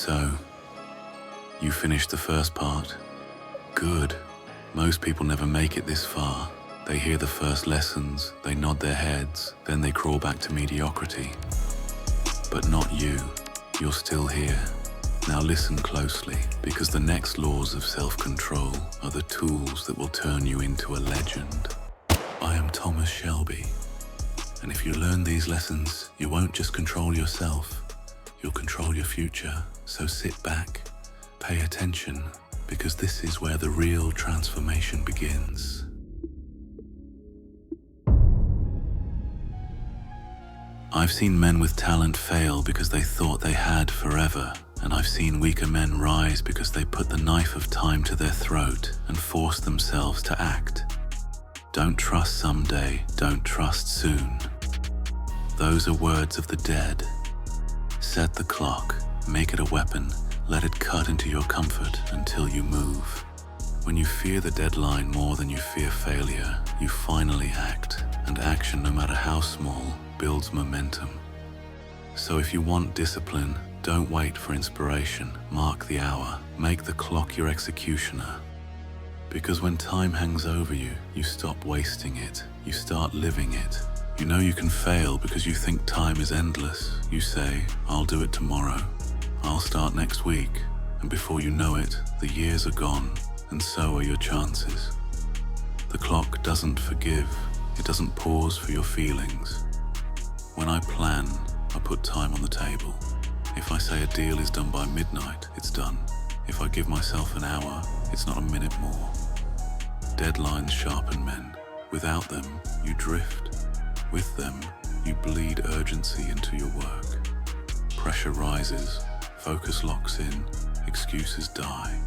So, you finished the first part? Good. Most people never make it this far. They hear the first lessons, they nod their heads, then they crawl back to mediocrity. But not you. You're still here. Now listen closely, because the next laws of self-control are the tools that will turn you into a legend. I am Thomas Shelby, and if you learn these lessons, you won't just control yourself, you'll control your future. So sit back, pay attention, because this is where the real transformation begins. I've seen men with talent fail because they thought they had forever, and I've seen weaker men rise because they put the knife of time to their throat and forced themselves to act. Don't trust someday, don't trust soon. Those are words of the dead. Set the clock, make it a weapon, let it cut into your comfort until you move. When you fear the deadline more than you fear failure, you finally act, and action, no matter how small, builds momentum. So if you want discipline, don't wait for inspiration, mark the hour, make the clock your executioner. Because when time hangs over you, you stop wasting it, you start living it. You know you can fail because you think time is endless. You say, I'll do it tomorrow, I'll start next week, and before you know it, the years are gone, and so are your chances. The clock doesn't forgive, it doesn't pause for your feelings. When I plan, I put time on the table. If I say a deal is done by midnight, it's done. If I give myself an hour, it's not a minute more. Deadlines sharpen men. Without them, you drift. With them, you bleed urgency into your work. Pressure rises, focus locks in, excuses die.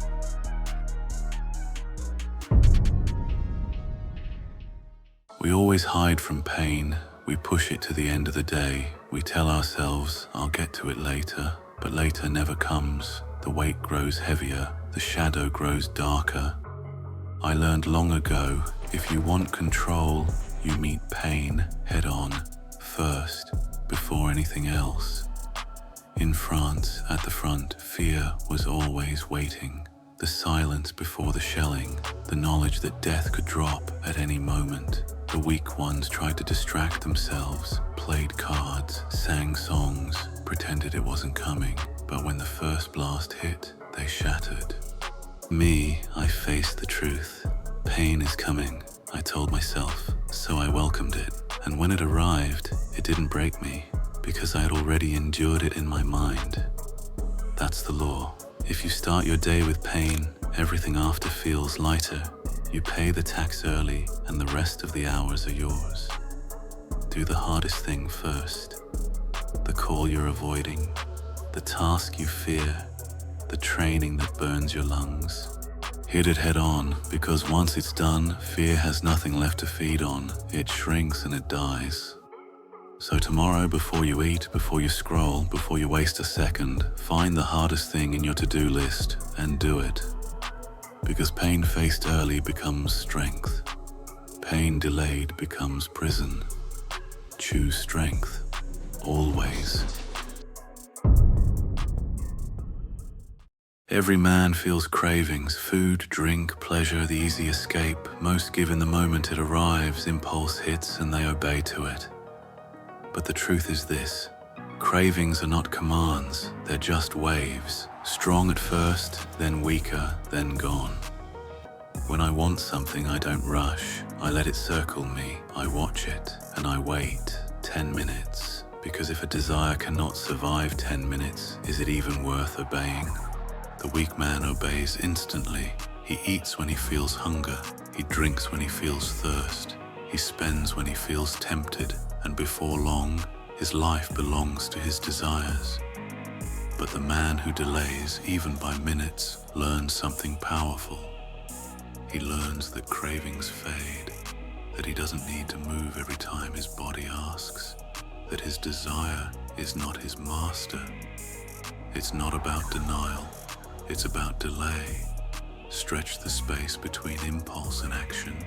We always hide from pain. We push it to the end of the day. We tell ourselves, I'll get to it later, but later never comes. The weight grows heavier, the shadow grows darker. I learned long ago, if you want control, you meet pain head on, first, before anything else. In France, at the front, fear was always waiting. The silence before the shelling, the knowledge that death could drop at any moment. The weak ones tried to distract themselves, played cards, sang songs, pretended it wasn't coming. But when the first blast hit, they shattered. Me, I faced the truth. Pain is coming, I told myself, so I welcomed it. And when it arrived, it didn't break me, because I had already endured it in my mind. That's the law. If you start your day with pain, everything after feels lighter. You pay the tax early, and the rest of the hours are yours. Do the hardest thing first. The call you're avoiding, the task you fear, the training that burns your lungs. Hit it head on, because once it's done, fear has nothing left to feed on. It shrinks and it dies. So tomorrow, before you eat, before you scroll, before you waste a second, find the hardest thing in your to-do list and do it. Because pain faced early becomes strength. Pain delayed becomes prison. Choose strength, always. Every man feels cravings, food, drink, pleasure, the easy escape. Most give in the moment it arrives, impulse hits and they obey to it. But the truth is this, cravings are not commands, they're just waves. Strong at first, then weaker, then gone. When I want something, I don't rush. I let it circle me, I watch it, and I wait 10 minutes. Because if a desire cannot survive 10 minutes, is it even worth obeying? The weak man obeys instantly. He eats when he feels hunger. He drinks when he feels thirst. He spends when he feels tempted. And before long, his life belongs to his desires. But the man who delays, even by minutes, learns something powerful. He learns that cravings fade, that he doesn't need to move every time his body asks, that his desire is not his master. It's not about denial, it's about delay. Stretch the space between impulse and action.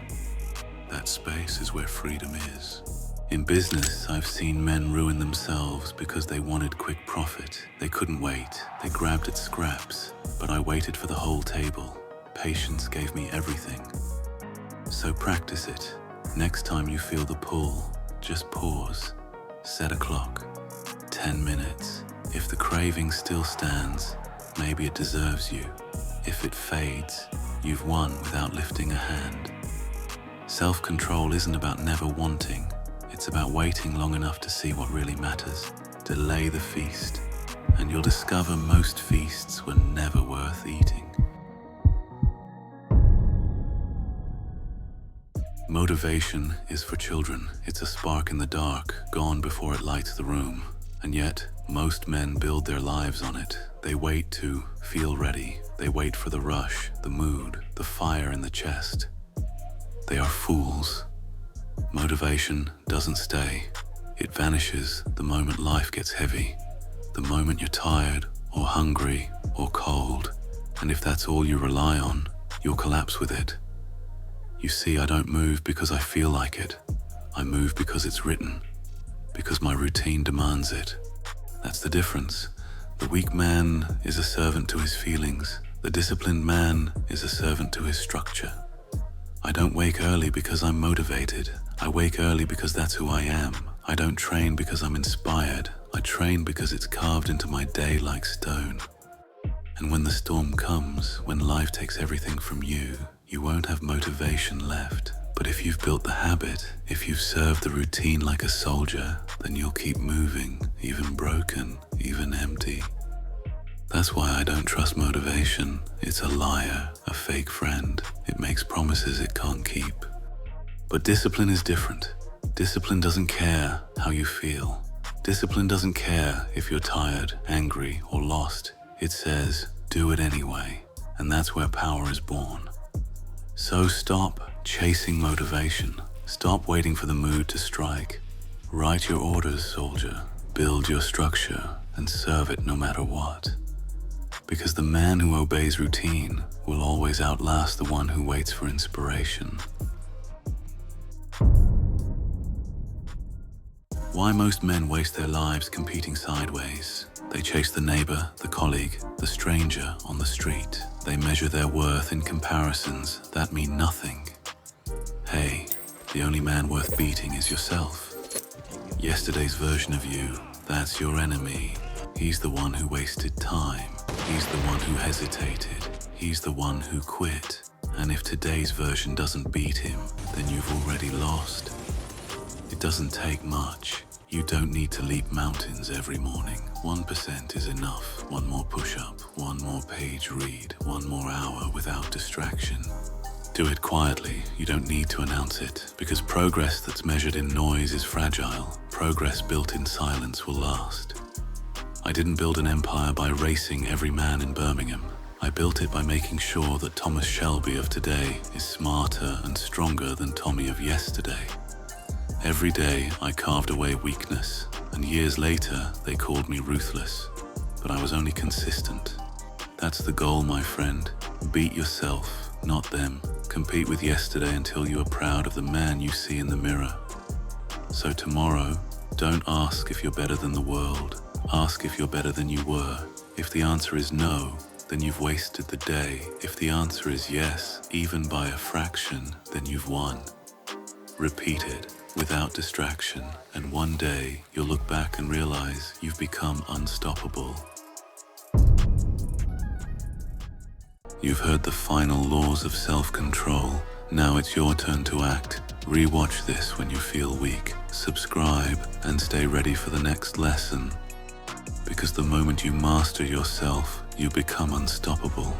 That space is where freedom is. In business, I've seen men ruin themselves because they wanted quick profit. They couldn't wait. They grabbed at scraps, but I waited for the whole table. Patience gave me everything. So practice it. Next time you feel the pull, just pause. Set a clock. 10 minutes. If the craving still stands, maybe it deserves you. If it fades, you've won without lifting a hand. Self-control isn't about never wanting. It's about waiting long enough to see what really matters. Delay the feast, and you'll discover most feasts were never worth eating. Motivation is for children. It's a spark in the dark, gone before it lights the room. And yet, most men build their lives on it. They wait to feel ready. They wait for the rush, the mood, the fire in the chest. They are fools. Motivation doesn't stay. It vanishes the moment life gets heavy, the moment you're tired or hungry or cold. And if that's all you rely on, you'll collapse with it. You see, I don't move because I feel like it. I move because it's written, because my routine demands it. That's the difference. The weak man is a servant to his feelings. The disciplined man is a servant to his structure. I don't wake early because I'm motivated. I wake early because that's who I am. I don't train because I'm inspired. I train because it's carved into my day like stone. And when the storm comes, when life takes everything from you, you won't have motivation left. But if you've built the habit, if you've served the routine like a soldier, then you'll keep moving, even broken, even empty. That's why I don't trust motivation. It's a liar, a fake friend. It makes promises it can't keep. But discipline is different. Discipline doesn't care how you feel. Discipline doesn't care if you're tired, angry, or lost. It says, do it anyway. And that's where power is born. So stop chasing motivation. Stop waiting for the mood to strike. Write your orders, soldier. Build your structure and serve it no matter what. Because the man who obeys routine will always outlast the one who waits for inspiration. Why most men waste their lives competing sideways. They chase the neighbor, the colleague, the stranger on the street. They measure their worth in comparisons that mean nothing. Hey, the only man worth beating is yourself. Yesterday's version of you, that's your enemy. He's the one who wasted time. He's the one who hesitated. He's the one who quit. And if today's version doesn't beat him, then you've already lost. It doesn't take much. You don't need to leap mountains every morning. 1% is enough. One more push-up, one more page read, one more hour without distraction. Do it quietly. You don't need to announce it, because progress that's measured in noise is fragile. Progress built in silence will last. I didn't build an empire by racing every man in Birmingham. I built it by making sure that Thomas Shelby of today is smarter and stronger than Tommy of yesterday. Every day I carved away weakness, and years later they called me ruthless. But I was only consistent. That's the goal, my friend. Beat yourself, not them. Compete with yesterday until you are proud of the man you see in the mirror. So tomorrow, don't ask if you're better than the world. Ask if you're better than you were. If the answer is no, then you've wasted the day. If the answer is yes, even by a fraction, then you've won. Repeat it without distraction, and one day you'll look back and realize you've become unstoppable. You've heard the final laws of self-control. Now it's your turn to act. Rewatch this when you feel weak. Subscribe and stay ready for the next lesson. Because the moment you master yourself, you become unstoppable.